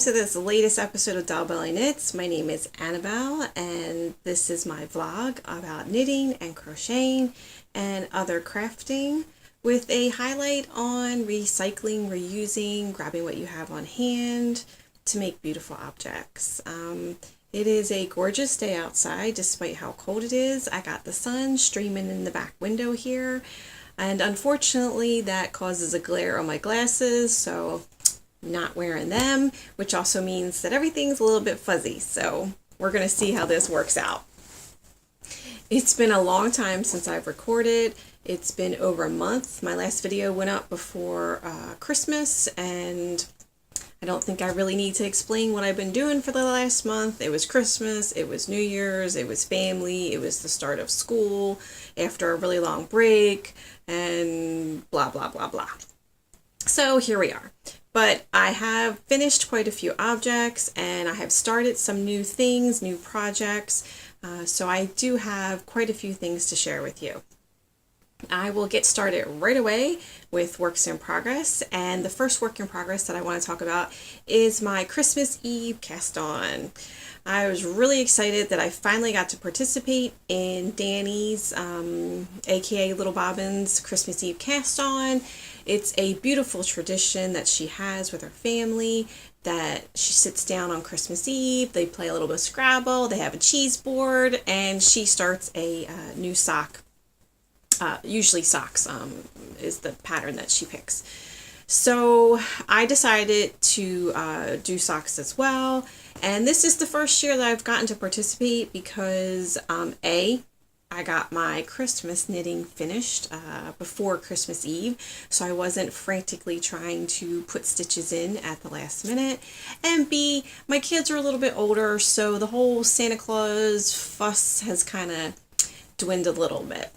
to this latest episode of Doll Belly Knits. My name is Annabelle, and this is my vlog about knitting and crocheting and other crafting with a highlight on recycling, reusing, grabbing what you have on hand to make beautiful objects. It is a gorgeous day outside despite how cold it is. I got the sun streaming in the back window here, and unfortunately that causes a glare on my glasses, so not wearing them, which also means that everything's a little bit fuzzy. So we're going to see how this works out. It's been a long time since I've recorded. It's been over a month. My last video went up before Christmas, and I don't think I really need to explain what I've been doing for the last month. It was Christmas, it was New Year's, it was family, it was the start of school after a really long break, and blah, blah, blah, blah. So here we are. But I have finished quite a few objects, and I have started some new things, new projects. So I do have quite a few things to share with you. I will get started right away with works in progress, and the first work in progress that I want to talk about is my Christmas Eve cast on. I was really excited that I finally got to participate in Danny's, aka Little Bobbin's, Christmas Eve cast on. It's a beautiful tradition that she has with her family, that she sits down on Christmas Eve, they play a little bit of Scrabble, they have a cheese board, and she starts a new sock. Usually socks is the pattern that she picks. So I decided to do socks as well. And this is the first year that I've gotten to participate because I got my Christmas knitting finished before Christmas Eve, so I wasn't frantically trying to put stitches in at the last minute. And B, my kids are a little bit older, so the whole Santa Claus fuss has kind of dwindled a little bit.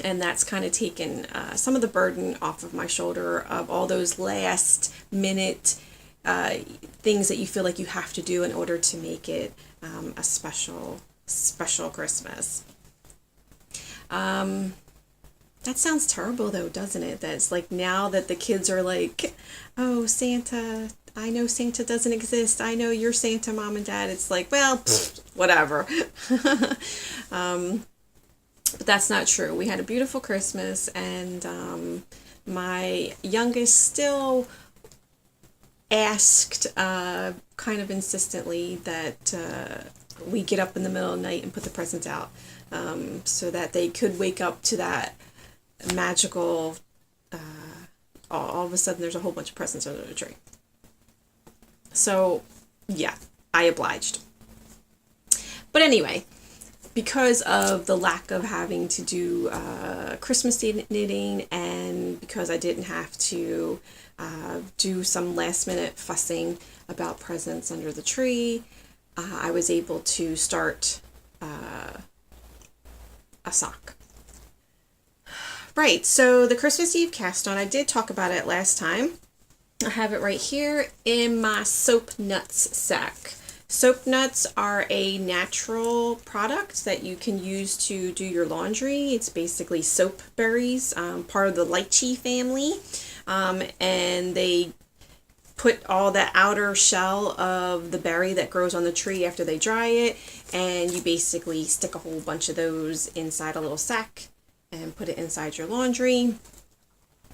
And that's kind of taken some of the burden off of my shoulder of all those last minute things that you feel like you have to do in order to make it a special Christmas. That sounds terrible though, doesn't it? That's like now that the kids are like, oh, Santa, I know Santa doesn't exist. I know you're Santa, Mom and Dad. It's like, well, whatever. But that's not true. We had a beautiful Christmas, and my youngest still asked kind of insistently that we get up in the middle of the night and put the presents out so that they could wake up to that magical, all of a sudden there's a whole bunch of presents under the tree. So, yeah, I obliged. But anyway, because of the lack of having to do Christmas knitting, and because I didn't have to do some last minute fussing about presents under the tree, I was able to start a sock. Right, so the Christmas Eve cast on, I did talk about it last time. I have it right here in my soap nuts sack. Soap nuts are a natural product that you can use to do your laundry. It's basically soap berries, part of the lychee family, and they put all the outer shell of the berry that grows on the tree after they dry it, and you basically stick a whole bunch of those inside a little sack and put it inside your laundry.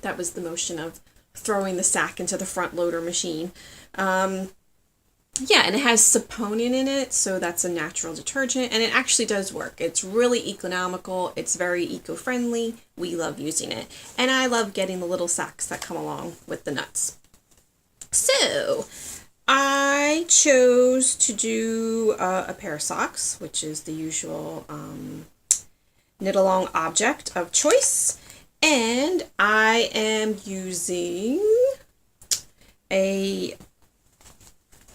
That was the motion of throwing the sack into the front loader machine. Yeah, and it has saponin in it, so that's a natural detergent, and it actually does work. It's really economical, it's very eco-friendly, we love using it, and I love getting the little sacks that come along with the nuts. So, I chose to do a pair of socks, which is the usual knit-along object of choice, and I am using a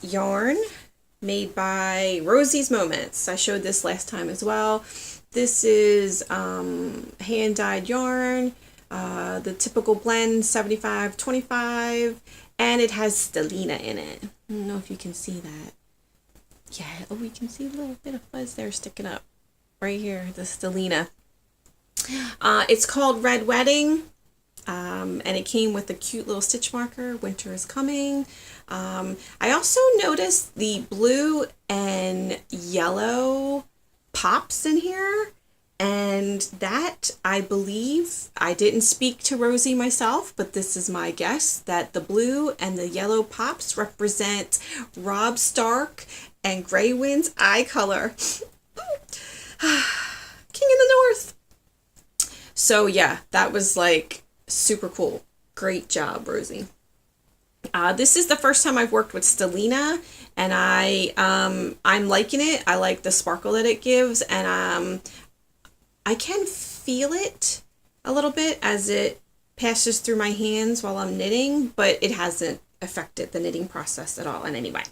yarn made by Rosie's Moments. I showed this last time as well. This is hand-dyed yarn, the typical blend 75-25, and it has stellina in it. I don't know if you can see that. Yeah, oh, we can see a little bit of fuzz there sticking up right here, the stellina. It's called Red Wedding. And it came with a cute little stitch marker, winter is coming. I also noticed the blue and yellow pops in here, and that, I believe, I didn't speak to Rosie myself, but this is my guess, that the blue and the yellow pops represent Rob Stark and Grey Wind's eye color. King in the North. So yeah, that was like super cool. Great job, Rosie. This is the first time I've worked with Stellina, and I'm liking it. I like the sparkle that it gives, and I can feel it a little bit as it passes through my hands while I'm knitting, but it hasn't affected the knitting process at all in any way.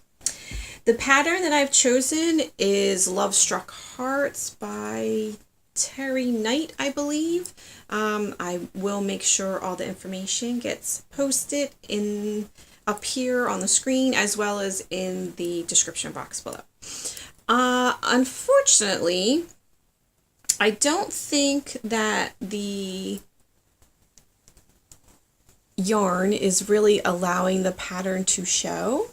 The pattern that I've chosen is Love Struck Hearts by Terry Knight, I believe. I will make sure all the information gets posted up here on the screen, as well as in the description box below. Unfortunately, I don't think that the yarn is really allowing the pattern to show.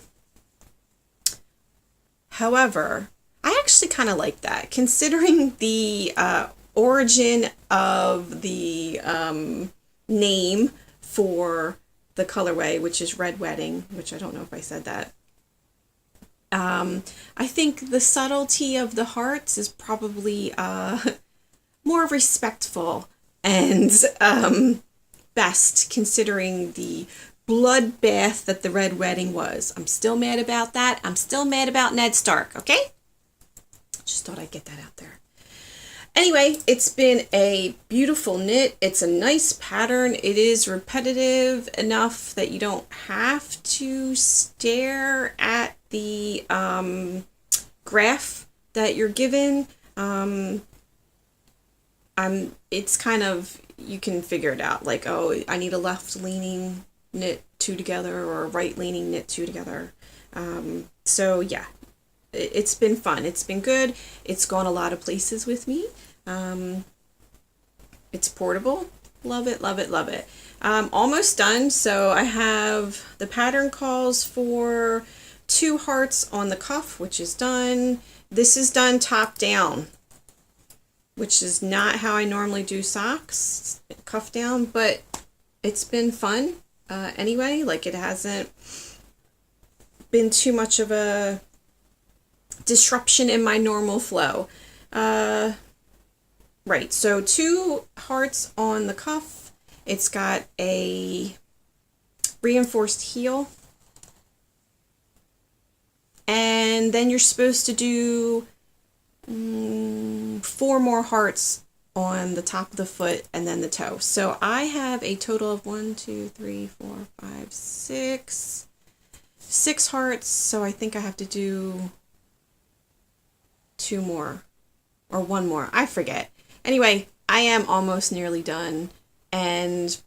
However, I actually kind of like that, considering the origin of the name for the colorway, which is Red Wedding, which I don't know if I said that. I think the subtlety of the hearts is probably more respectful and best, considering the bloodbath that the Red Wedding was. I'm still mad about that. I'm still mad about Ned Stark, okay? Just thought I'd get that out there. Anyway, it's been a beautiful knit. It's a nice pattern. It is repetitive enough that you don't have to stare at the graph that you're given. It's kind of, you can figure it out, like, oh, I need a left leaning knit two together or a right leaning knit two together. So yeah, it's been fun. It's been good. It's gone a lot of places with me. It's portable. Love it, love it, love it. Almost done. So I have the pattern calls for 2 hearts on the cuff, which is done. This is done top down, which is not how I normally do socks, cuff down, but it's been fun anyway. Like, it hasn't been too much of a disruption in my normal flow. Right, so 2 hearts on the cuff. It's got a reinforced heel. And then you're supposed to do 4 more hearts on the top of the foot and then the toe. So I have a total of 1, 2, 3, 4, 5, 6 hearts. So I think I have to do 2 more or 1 more. I forget. Anyway, I am almost nearly done, and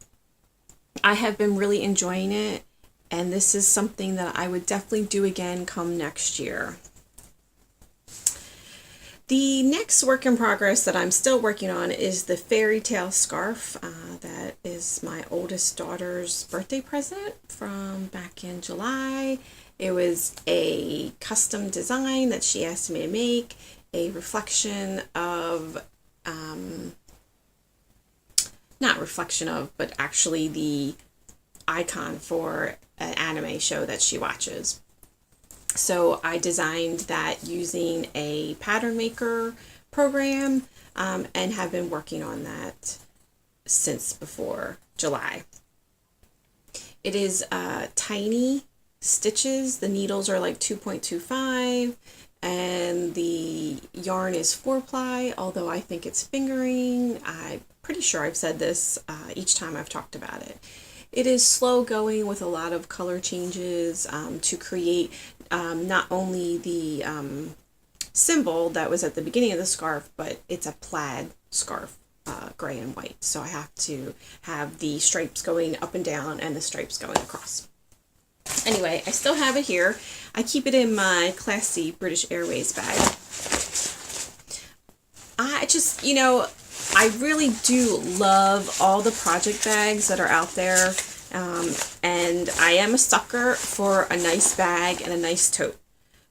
I have been really enjoying it, and this is something that I would definitely do again come next year. The next work in progress that I'm still working on is the fairy tale scarf. That is my oldest daughter's birthday present from back in July. It was a custom design that she asked me to make, a reflection of, not reflection of, but actually the icon for an anime show that she watches. So I designed that using a pattern maker program, and have been working on that since before July. It is tiny stitches. The needles are like 2.25, and the yarn is 4-ply, although I think it's fingering. I'm pretty sure I've said this each time I've talked about it. It is slow going with a lot of color changes to create not only the symbol that was at the beginning of the scarf, but it's a plaid scarf, gray and white. So I have to have the stripes going up and down and the stripes going across. Anyway, I still have it here. I keep it in my classy British Airways bag. I just, I really do love all the project bags that are out there. And I am a sucker for a nice bag and a nice tote.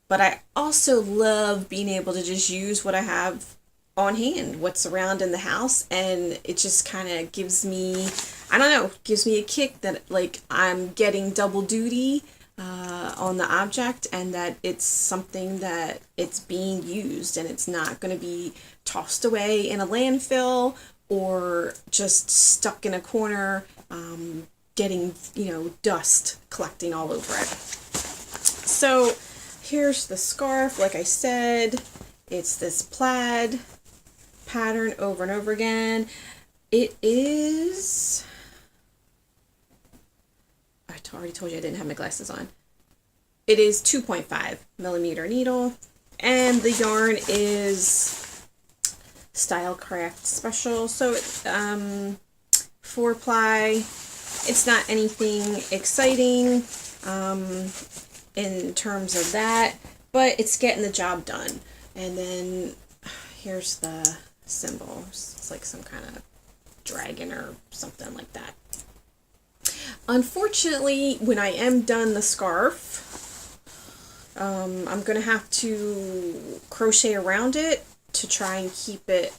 But I also love being able to just use what I have on hand, what's around in the house, and it just kind of gives me, I don't know, gives me a kick that like I'm getting double duty on the object, and that it's something that it's being used and it's not going to be tossed away in a landfill or just stuck in a corner, getting, dust collecting all over it. So here's the scarf. Like I said, it's this plaid pattern over and over again. It is, I already told you I didn't have my glasses on. It is 2.5 millimeter needle, and the yarn is Stylecraft Special. So 4-ply. It's not anything exciting in terms of that, but it's getting the job done. And then here's the symbol. It's like some kind of dragon or something like that. Unfortunately, when I am done the scarf, I'm going to have to crochet around it to try and keep it,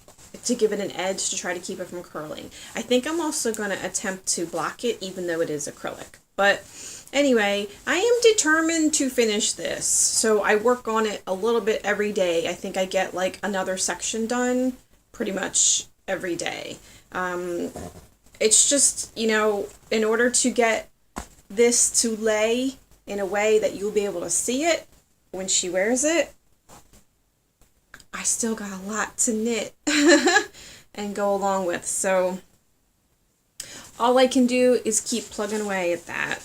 to give it an edge, to try to keep it from curling. I think I'm also going to attempt to block it, even though it is acrylic. But anyway, I am determined to finish this. So I work on it a little bit every day. I think I get like another section done pretty much every day. It's just, in order to get this to lay in a way that you'll be able to see it when she wears it, I still got a lot to knit and go along with. So all I can do is keep plugging away at that.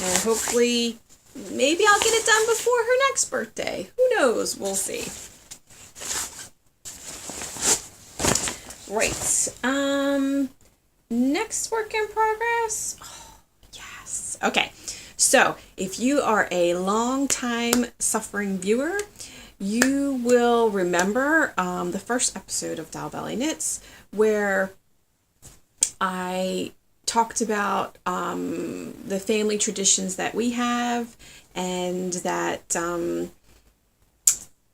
And hopefully, maybe I'll get it done before her next birthday. Who knows? We'll see. Right. Next work in progress. Oh, yes. Okay. So if you are a long time suffering viewer, you will remember the first episode of Doll Belly Knits, where I talked about the family traditions that we have, and that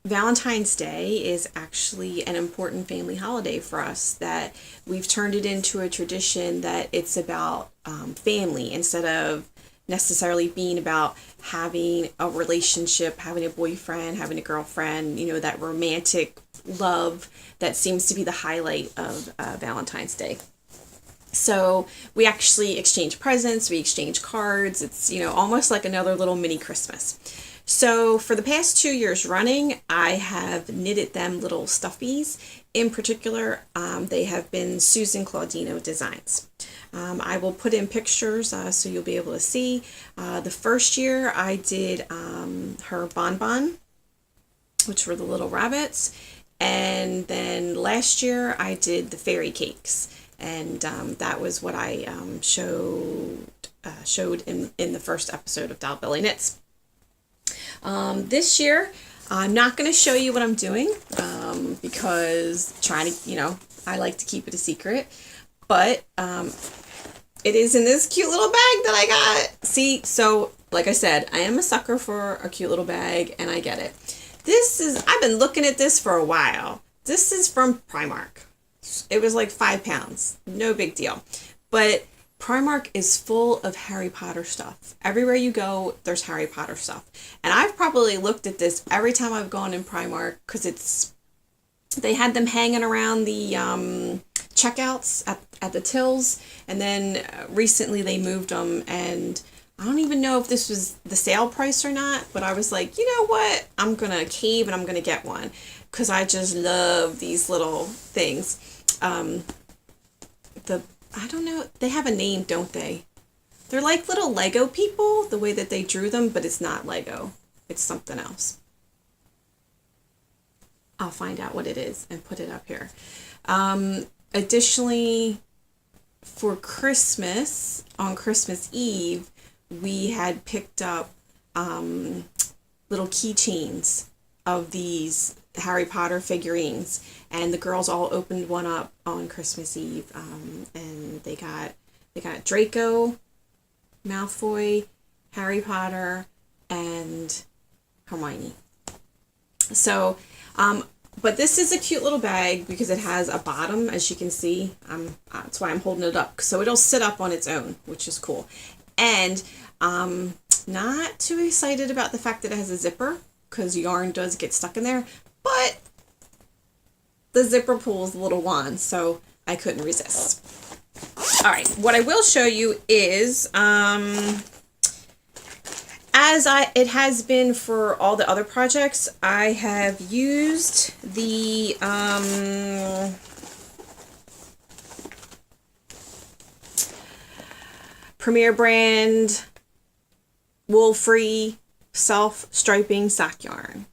Valentine's Day is actually an important family holiday for us, that we've turned it into a tradition that it's about family instead of necessarily being about having a relationship, having a boyfriend, having a girlfriend, that romantic love that seems to be the highlight of Valentine's Day. So we actually exchange presents, we exchange cards. It's, almost like another little mini Christmas. So for the past 2 years running, I have knitted them little stuffies. In particular, they have been Susan Claudino designs. I will put in pictures so you'll be able to see. The first year I did her bonbon, which were the little rabbits. And then last year I did the fairy cakes. And that was what I showed in the first episode of Doll Belly Knits. This year, I'm not going to show you what I'm doing because I like to keep it a secret. But it is in this cute little bag that I got. See, so like I said, I am a sucker for a cute little bag, and I get it. I've been looking at this for a while. This is from Primark. It was like £5, no big deal. But Primark is full of Harry Potter stuff. Everywhere you go, there's Harry Potter stuff. And I've probably looked at this every time I've gone in Primark, because they had them hanging around the checkouts at the tills. And then recently they moved them, and I don't even know if this was the sale price or not, but I was like, you know what? I'm going to cave and I'm going to get one, because I just love these little things. I don't know, they have a name, don't they? They're like little Lego people, the way that they drew them, but it's not Lego. It's something else. I'll find out what it is and put it up here. Additionally, for Christmas, on Christmas Eve, we had picked up little keychains of these Harry Potter figurines, and the girls all opened one up on Christmas Eve, and they got Draco, Malfoy, Harry Potter, and Hermione. So, but this is a cute little bag because it has a bottom, as you can see. That's why I'm holding it up, so it'll sit up on its own, which is cool. And not too excited about the fact that it has a zipper, because yarn does get stuck in there, but the zipper pulls a little wand, so I couldn't resist. All right, what I will show you is, it has been for all the other projects, I have used the Premier brand wool-free self-striping sock yarn.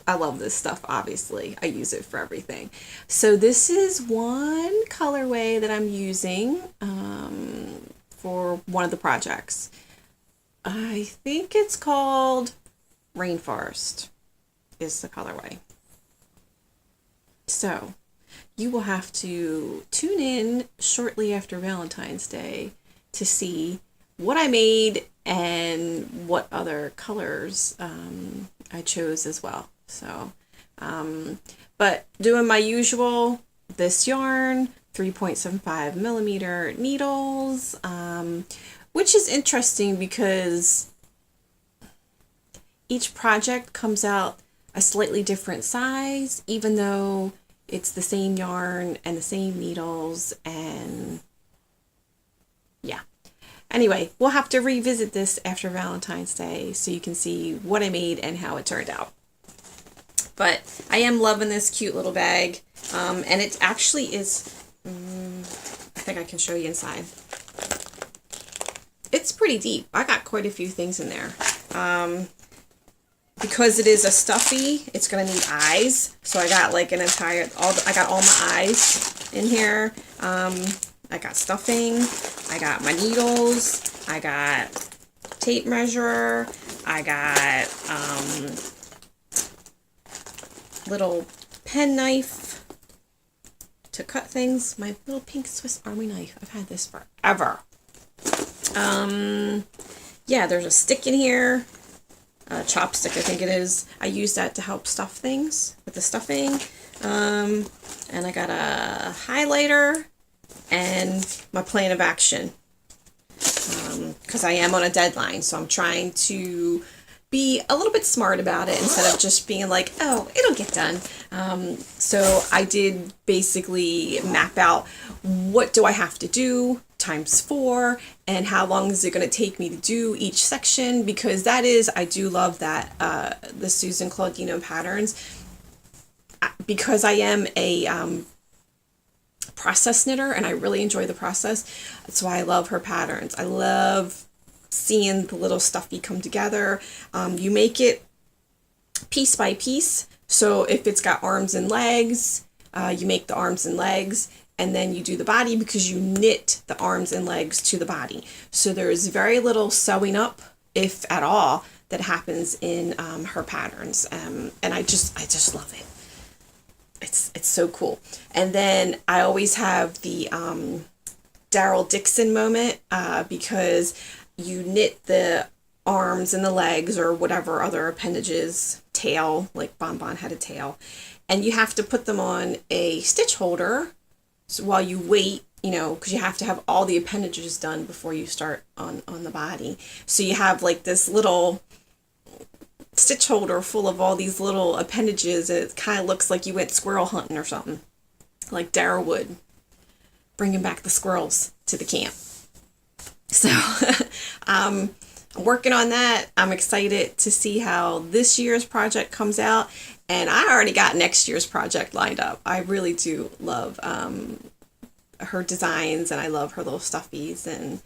I love this stuff, obviously. I use it for everything. So this is one colorway that I'm using for one of the projects. I think it's called Rainforest is the colorway. So you will have to tune in shortly after Valentine's Day to see what I made and what other colors I chose as well. So, but doing my usual, this yarn, 3.75 millimeter needles, which is interesting because each project comes out a slightly different size, even though it's the same yarn and the same needles, and yeah. Anyway, we'll have to revisit this after Valentine's Day so you can see what I made and how it turned out. But I am loving this cute little bag, and it actually is, I think I can show you inside. It's pretty deep. I got quite a few things in there. Because it is a stuffy, it's gonna need eyes. So I got like an entire, I got all my eyes in here. I got stuffing, I got my needles, I got tape measure, I got little pen knife to cut things, my little pink Swiss Army knife. I've had this forever. Yeah, there's a stick in here, a chopstick I think it is. I use that to help stuff things with the stuffing. And I got a highlighter and my plan of action, because I am on a deadline, so I'm trying to be a little bit smart about it instead of just being like, oh, it'll get done. So I did basically map out what do I have to do times 4 and how long is it going to take me to do each section, because that is, I do love that the Susan Claudino patterns, because I am a process knitter and I really enjoy the process. That's why I love her patterns. I love seeing the little stuffy come together. You make it piece by piece. So if it's got arms and legs, you make the arms and legs, and then you do the body because you knit the arms and legs to the body. So there is very little sewing up, if at all, that happens in her patterns. And I just love it. It's so cool. And then I always have the Daryl Dixon moment, because you knit the arms and the legs or whatever other appendages, tail, like Bonbon had a tail, and you have to put them on a stitch holder while you wait, because you have to have all the appendages done before you start on the body. So you have like this little stitch holder full of all these little appendages. It kind of looks like you went squirrel hunting or something, like Dara would, bringing back the squirrels to the camp. So I'm working on that. I'm excited to see how this year's project comes out, and I already got next year's project lined up. I really do love her designs, and I love her little stuffies, and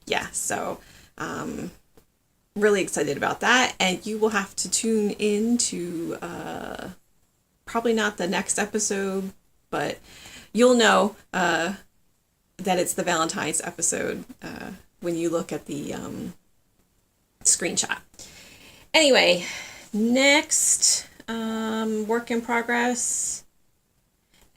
yeah, so really excited about that. And you will have to tune in to probably not the next episode, but you'll know that it's the Valentine's episode when you look at the screenshot. Anyway, next work in progress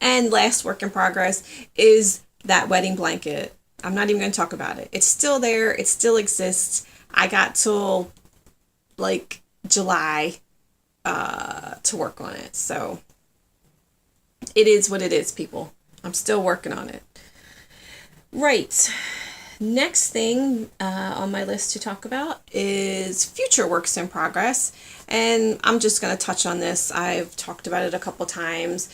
and last work in progress is that wedding blanket. I'm not even going to talk about it. It's still there. It still exists. I got till like July to work on it. So it is what it is, people. I'm still working on it. Right. Next thing on my list to talk about is future works in progress. And I'm just going to touch on this. I've talked about it a couple times.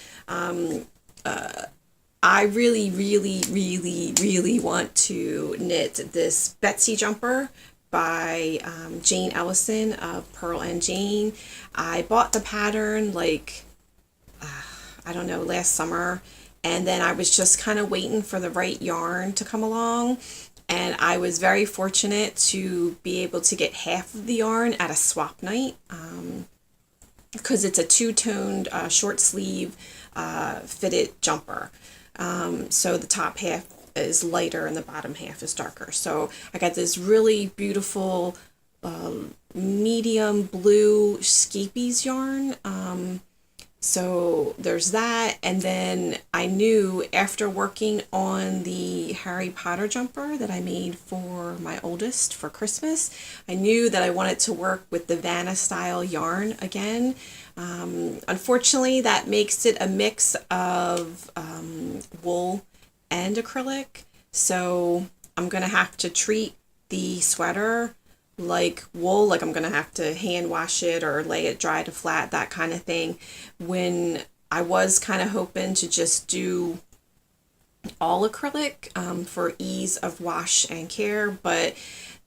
I really, really, really, really want to knit this Betsy jumper by Jane Ellison of Pearl and Jane. I bought the pattern like, I don't know, last summer. And then I was just kind of waiting for the right yarn to come along. And I was very fortunate to be able to get half of the yarn at a swap night because it's a two-toned short sleeve fitted jumper. So the top half is lighter and the bottom half is darker. So I got this really beautiful medium blue scabies yarn. So there's that, and then I knew after working on the Harry Potter jumper that I made for my oldest for Christmas, I knew that I wanted to work with the Vanna style yarn again. Unfortunately, that makes it a mix of wool and acrylic, so I'm gonna have to treat the sweater like wool, like I'm gonna have to hand wash it or lay it dry to flat, that kind of thing, when I was kind of hoping to just do all acrylic for ease of wash and care. But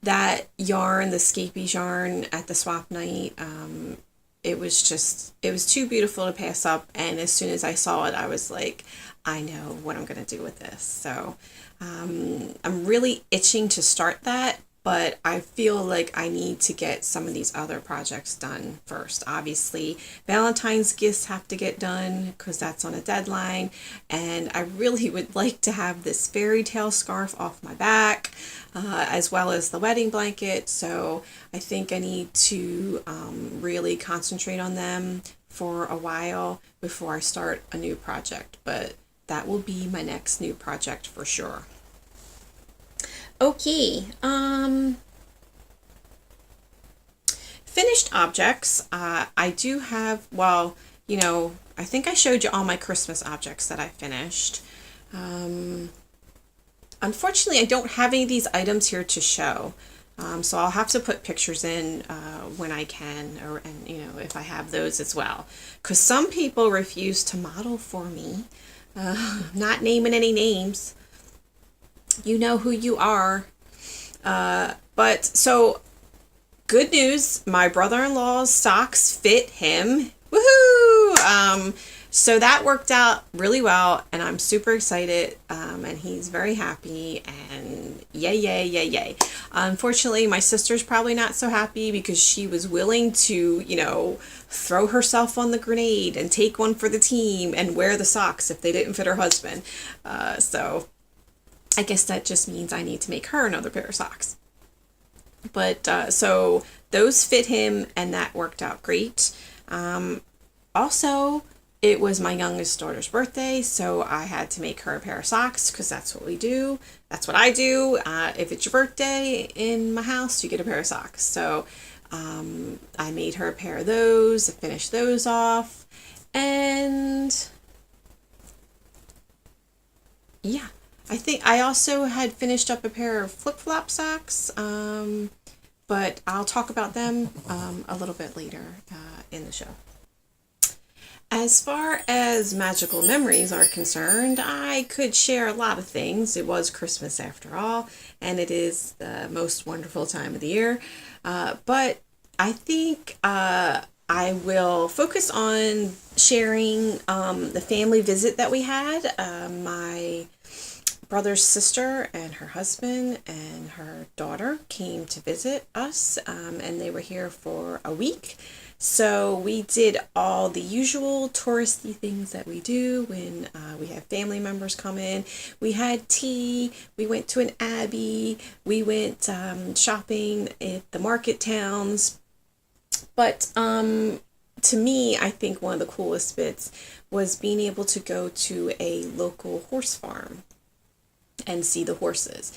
that yarn, the scabies yarn at the swap night, it was too beautiful to pass up, and as soon as I saw it I was like, I know what I'm gonna do with this. So I'm really itching to start that, but I feel like I need to get some of these other projects done first. Obviously, Valentine's gifts have to get done because that's on a deadline, and I really would like to have this fairy tale scarf off my back, as well as the wedding blanket. So I think I need to really concentrate on them for a while before I start a new project, but that will be my next new project for sure. Okay, finished objects. I do have, well, I think I showed you all my Christmas objects that I finished. Unfortunately, I don't have any of these items here to show. So I'll have to put pictures in when I can, and if I have those as well. Because some people refuse to model for me, not naming any names. You know who you are. But so, good news, my brother-in-law's socks fit him. Woohoo! So that worked out really well, and I'm super excited, and he's very happy, and yay, yay, yay, yay. Unfortunately, my sister's probably not so happy because she was willing to, throw herself on the grenade and take one for the team and wear the socks if they didn't fit her husband. So I guess that just means I need to make her another pair of socks. But so those fit him, and that worked out great. Also, it was my youngest daughter's birthday, so I had to make her a pair of socks because that's what we do. That's what I do. If it's your birthday in my house, you get a pair of socks. So I made her a pair of those, I finished those off, and yeah. I think I also had finished up a pair of flip-flop socks, but I'll talk about them a little bit later in the show. As far as magical memories are concerned, I could share a lot of things. It was Christmas after all, and it is the most wonderful time of the year. But I think I will focus on sharing the family visit that we had. My brother's sister and her husband and her daughter came to visit us, and they were here for a week. So we did all the usual touristy things that we do when we have family members come in. We had tea, we went to an abbey, we went shopping at the market towns. But to me, I think one of the coolest bits was being able to go to a local horse farm and see the horses.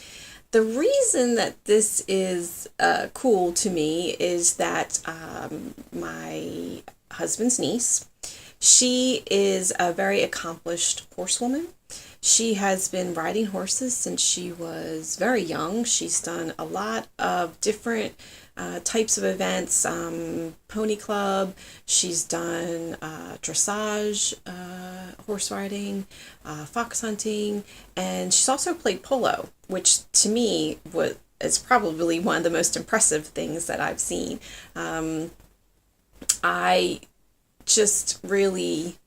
The reason that this is cool to me is that my husband's niece, she is a very accomplished horsewoman. She has been riding horses since she was very young. She's done a lot of different types of events, pony club. She's done dressage, horse riding, fox hunting, and she's also played polo, which to me is probably one of the most impressive things that I've seen. I just really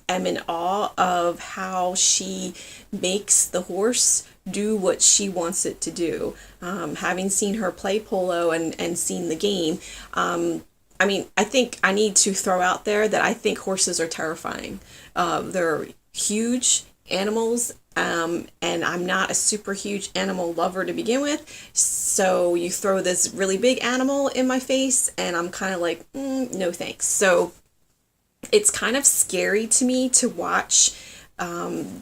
am in awe of how she makes the horse do what she wants it to do. Having seen her play polo and seen the game, I mean, I think I need to throw out there that I think horses are terrifying. They're huge animals, and I'm not a super huge animal lover to begin with. So you throw this really big animal in my face, and I'm kind of like, no thanks. So it's kind of scary to me to watch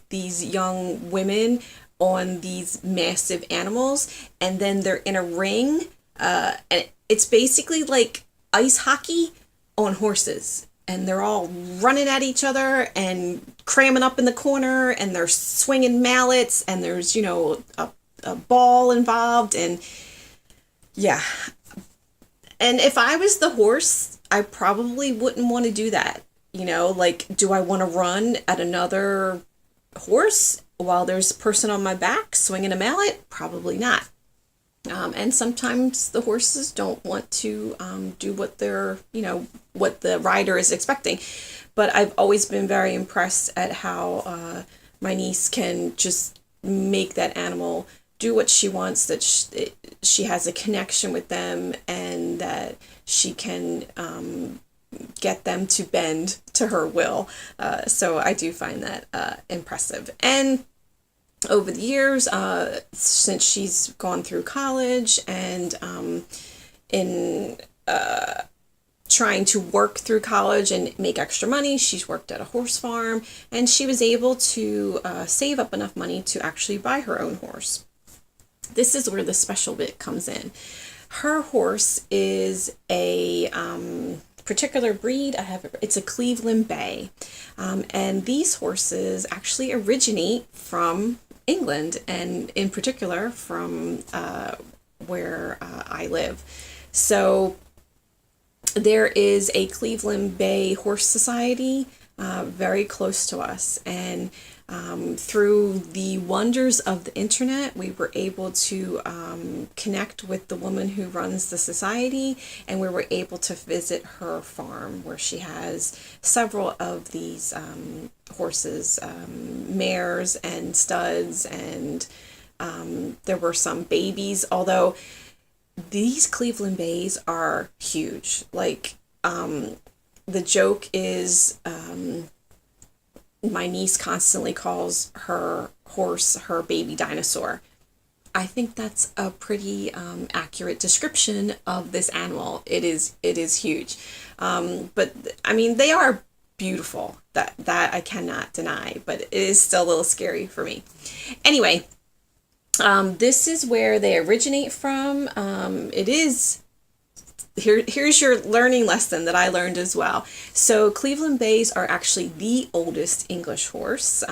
these young women on these massive animals, and then they're in a ring, and it's basically like ice hockey on horses, and they're all running at each other and cramming up in the corner, and they're swinging mallets, and there's, you know, a ball involved, and yeah. And if I was the horse, I probably wouldn't want to do that. You know, like, do I want to run at another horse while there's a person on my back swinging a mallet? Probably not. And sometimes the horses don't want to do what they're, you know, what the rider is expecting. But I've always been very impressed at how my niece can just make that animal do what she wants, that she has a connection with them, and that she can get them to bend to her will. So I do find that impressive. And over the years, since she's gone through college and in trying to work through college and make extra money, she's worked at a horse farm, and she was able to save up enough money to actually buy her own horse. This is where the special bit comes in. Her horse is a particular breed. It's a Cleveland Bay, and these horses actually originate from England, and in particular from where I live. So there is a Cleveland Bay Horse Society very close to us, and through the wonders of the internet, we were able to connect with the woman who runs the society, and we were able to visit her farm where she has several of these horses, mares and studs, and there were some babies, although these Cleveland Bays are huge. Like, the joke is, my niece constantly calls her horse her baby dinosaur. I think that's a pretty accurate description of this animal. It is huge, but I mean, they are beautiful. That I cannot deny, but it is still a little scary for me. Anyway, this is where they originate from. It is. Here's your learning lesson that I learned as well. So Cleveland Bays are actually the oldest English horse,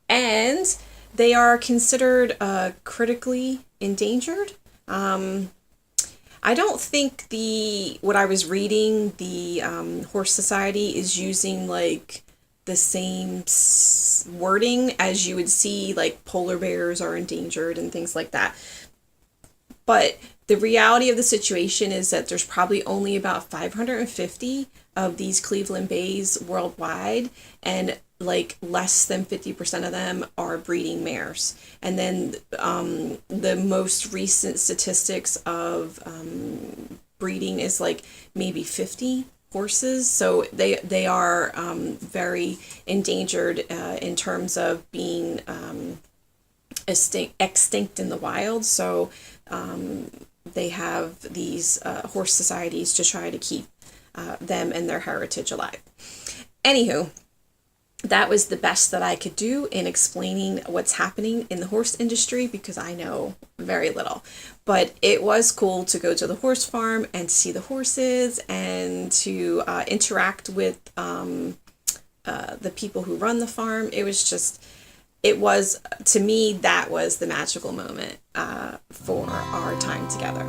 and they are considered critically endangered. I don't think what I was reading, the Horse Society is using like the same wording as you would see, like polar bears are endangered and things like that. But the reality of the situation is that there's probably only about 550 of these Cleveland Bays worldwide, and like less than 50% of them are breeding mares. And then the most recent statistics of breeding is like maybe 50 horses. So they are very endangered in terms of being extinct in the wild. So they have these horse societies to try to keep them and their heritage alive. Anywho, that was the best that I could do in explaining what's happening in the horse industry because I know very little. But it was cool to go to the horse farm and see the horses and to interact with the people who run the farm. To me, that was the magical moment for our time together.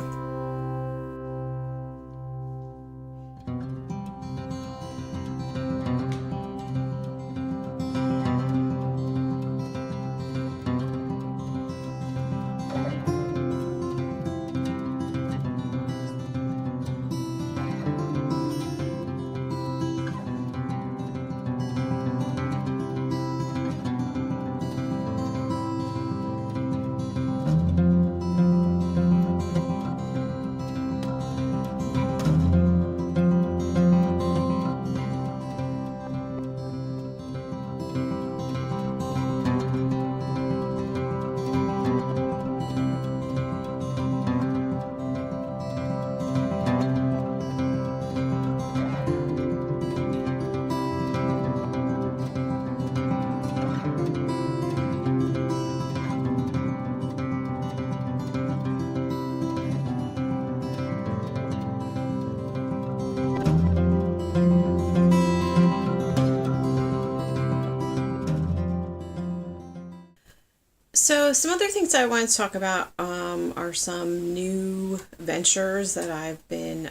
So some other things I want to talk about are some new ventures that I've been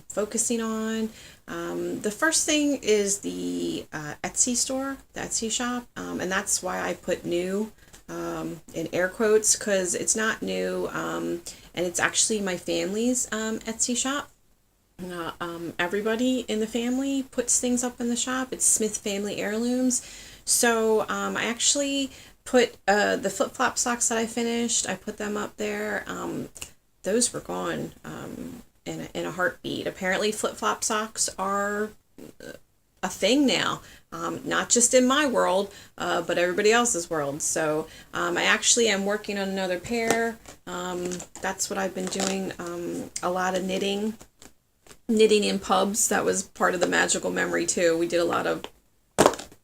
focusing on. The first thing is the Etsy store, the Etsy shop, and that's why I put new in air quotes because it's not new, and it's actually my family's Etsy shop. Everybody in the family puts things up in the shop. It's Smith Family Heirlooms. So I actually put the flip-flop socks that I finished, I put them up there. Those were gone in a heartbeat. Apparently flip-flop socks are a thing now, not just in my world, but everybody else's world. So I actually am working on another pair. That's what I've been doing, a lot of knitting in pubs. That was part of the magical memory too. We did a lot of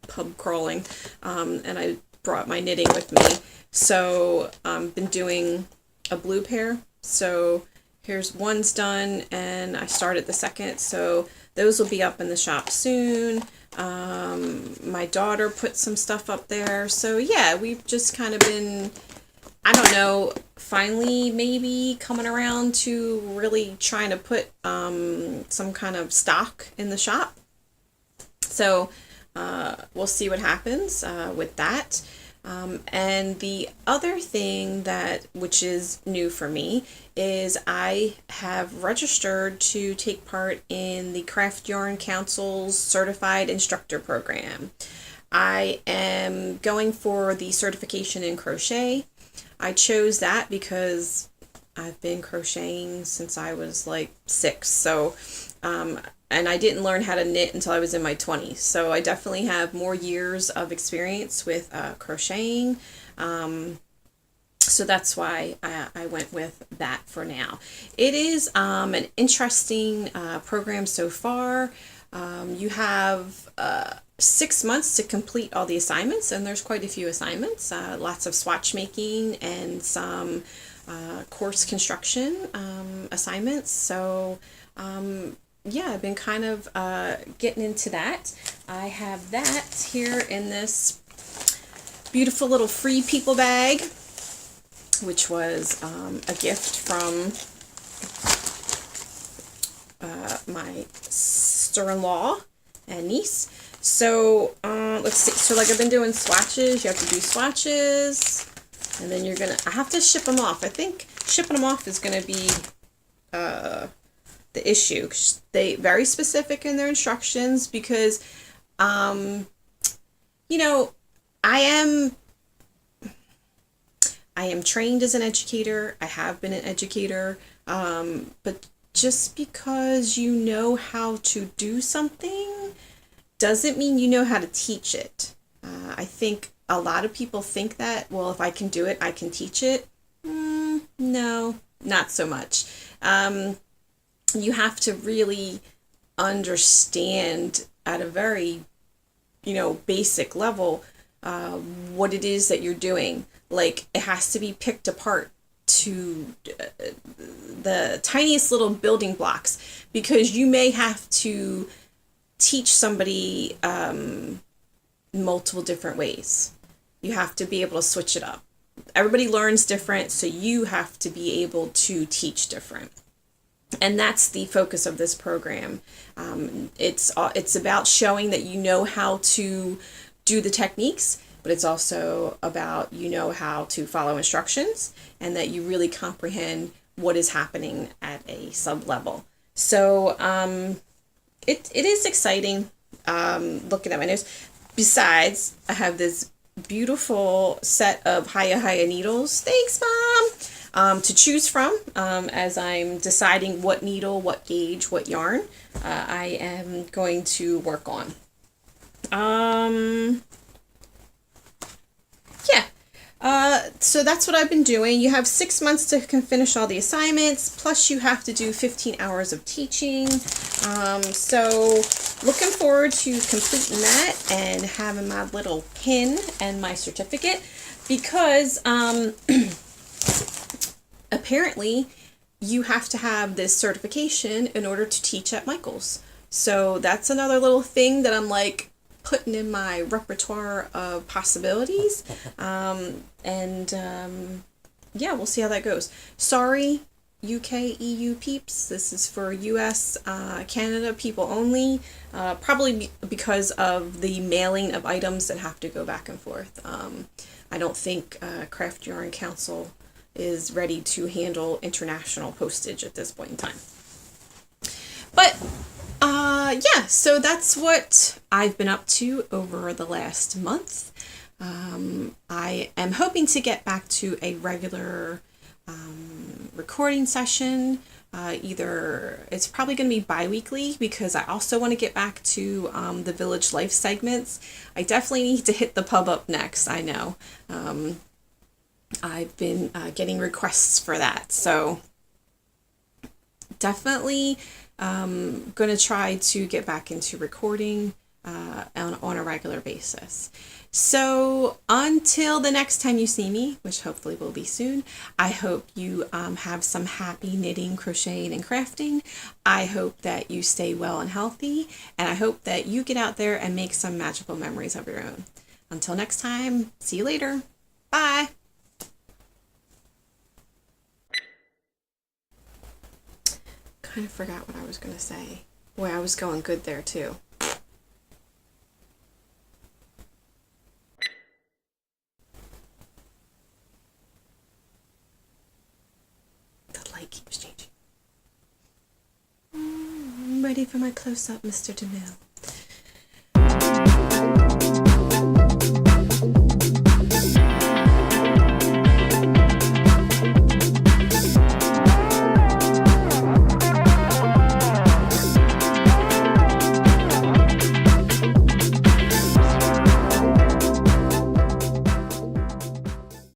pub crawling, and I brought my knitting with me. So been doing a blue pair. So here's one's done and I started the second. So those will be up in the shop soon. My daughter put some stuff up there. So yeah, we've just kind of been, I don't know, finally maybe coming around to really trying to put some kind of stock in the shop. So we'll see what happens with that. And the other thing which is new for me is I have registered to take part in the Craft Yarn Council's Certified Instructor Program. I am going for the certification in crochet. I chose that because I've been crocheting since I was like 6. So, and I didn't learn how to knit until I was in my 20s. So I definitely have more years of experience with crocheting. So that's why I went with that for now. It is an interesting program so far. You have 6 months to complete all the assignments, and there's quite a few assignments, lots of swatch making and some course construction assignments. So yeah, I've been kind of getting into that. I have that here in this beautiful little Free People bag, which was a gift from my sister-in-law and niece. So let's see. So like I've been doing swatches. You have to do swatches, and then I have to ship them off. I think shipping them off is gonna be the issue. They very specific in their instructions because you know, I am trained as an educator. I have been an educator, but just because you know how to do something doesn't mean you know how to teach it. I think a lot of people think that, well, if I can do it, I can teach it. No, not so much. You have to really understand at a very, basic level what it is that you're doing. Like, it has to be picked apart to the tiniest little building blocks, because you may have to teach somebody multiple different ways. You have to be able to switch it up. Everybody learns different, so you have to be able to teach different. And that's the focus of this program. It's about showing that you know how to do the techniques, but it's also about how to follow instructions, and that you really comprehend what is happening at a sub level. So it is exciting looking at my nose. Besides, I have this beautiful set of Hiya needles. Thanks, Mom! To choose from as I'm deciding what needle, what gauge, what yarn I am going to work on. So that's what I've been doing. You have 6 months to finish all the assignments, plus you have to do 15 hours of teaching. So looking forward to completing that and having my little pin and my certificate, because apparently you have to have this certification in order to teach at Michael's. So that's another little thing that I'm like putting in my repertoire of possibilities. Yeah, we'll see how that goes. Sorry, UK, EU peeps. This is for US, Canada people only. Probably because of the mailing of items that have to go back and forth. I don't think Craft Yarn Council is ready to handle international postage at this point in time. But yeah, so that's what I've been up to over the last month. I am hoping to get back to a regular recording session. Either it's probably going to be bi-weekly, because I also want to get back to the Village Life segments. I definitely need to hit the pub up next, I know. I've been getting requests for that, so definitely going to try to get back into recording on a regular basis. So until the next time you see me, which hopefully will be soon, I hope you have some happy knitting, crocheting, and crafting. I hope that you stay well and healthy, and I hope that you get out there and make some magical memories of your own. Until next time, see you later. Bye. Kind of forgot what I was going to say. Boy, I was going good there too. The light keeps changing. I'm ready for my close-up, Mr. DeMille.